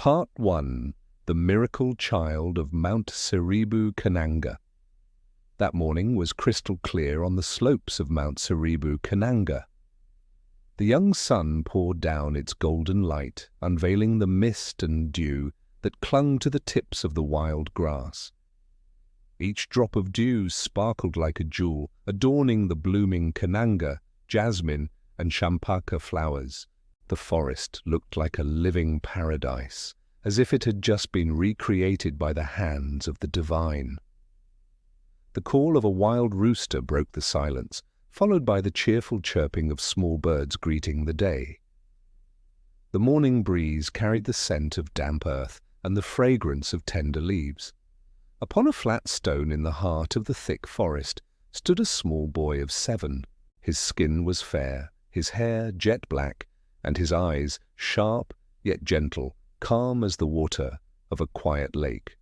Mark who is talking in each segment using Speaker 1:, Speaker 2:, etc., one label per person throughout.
Speaker 1: Part 1. The Miracle Child of Mount Seribu Kenanga. That morning was crystal clear on the slopes of Mount Seribu Kenanga. The young sun poured down its golden light, unveiling the mist and dew that clung to the tips of the wild grass. Each drop of dew sparkled like a jewel, adorning the blooming kenanga, jasmine, and champaka flowers. The forest looked like a living paradise, as if it had just been recreated by the hands of the divine. The call of a wild rooster broke the silence, followed by the cheerful chirping of small birds greeting the day. The morning breeze carried the scent of damp earth and the fragrance of tender leaves. Upon a flat stone in the heart of the thick forest stood a small boy of 7. His skin was fair, his hair jet black, and his eyes sharp yet gentle, calm as the water of a quiet lake.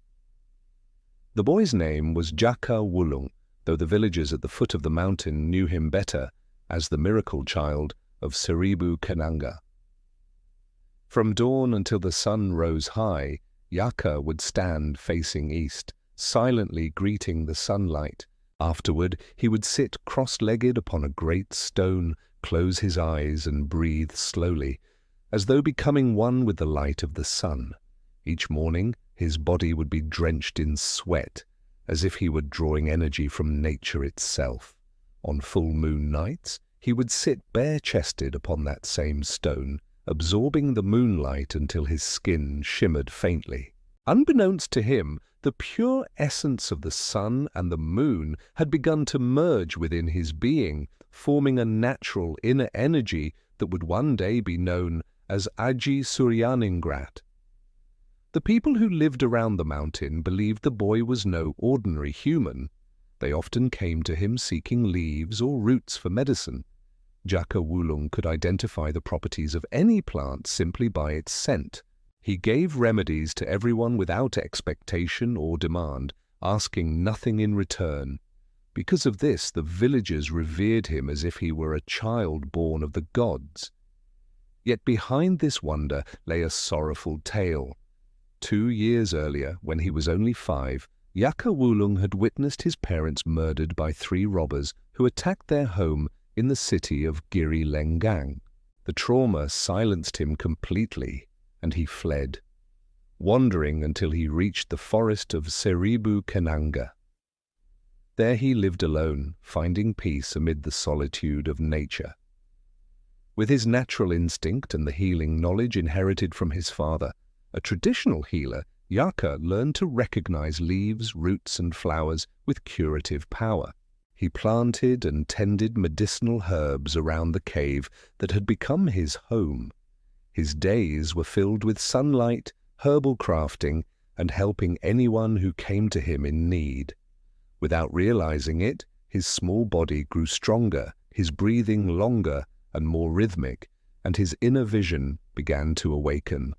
Speaker 1: The boy's name was Jaka Wulung, though the villagers at the foot of the mountain knew him better as the miracle child of Seribu Kenanga. From dawn until the sun rose high, Jaka would stand facing east, silently greeting the sunlight. Afterward, he would sit cross-legged upon a great stone, close his eyes and breathe slowly, as though becoming one with the light of the sun. Each morning, his body would be drenched in sweat, as if he were drawing energy from nature itself. On full moon nights, he would sit bare-chested upon that same stone, absorbing the moonlight until his skin shimmered faintly. Unbeknownst to him, the pure essence of the sun and the moon had begun to merge within his being, forming a natural inner energy that would one day be known as Aji Suryaningrat. The people who lived around the mountain believed the boy was no ordinary human. They often came to him seeking leaves or roots for medicine. Jaka Wulung could identify the properties of any plant simply by its scent. He gave remedies to everyone without expectation or demand, asking nothing in return. Because of this, the villagers revered him as if he were a child born of the gods. Yet behind this wonder lay a sorrowful tale. 2 years earlier, when he was only 5, Jaka Wulung had witnessed his parents murdered by 3 robbers who attacked their home in the city of Giri Lenggang. The trauma silenced him completely, and he fled, wandering until he reached the forest of Seribu Kenanga. There he lived alone, finding peace amid the solitude of nature. With his natural instinct and the healing knowledge inherited from his father, a traditional healer, Jaka learned to recognize leaves, roots, and flowers with curative power. He planted and tended medicinal herbs around the cave that had become his home. His days were filled with sunlight, herbal crafting, and helping anyone who came to him in need. Without realizing it, his small body grew stronger, his breathing longer and more rhythmic, and his inner vision began to awaken.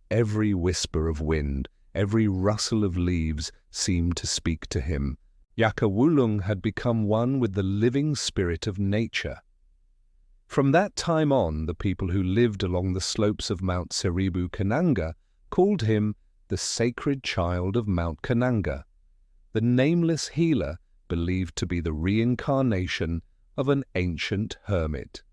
Speaker 1: Every whisper of wind, every rustle of leaves seemed to speak to him. Jaka Wulung had become one with the living spirit of nature. From that time on, the people who lived along the slopes of Mount Seribu Kenanga called him the sacred child of Mount Kenanga, the nameless healer believed to be the reincarnation of an ancient hermit.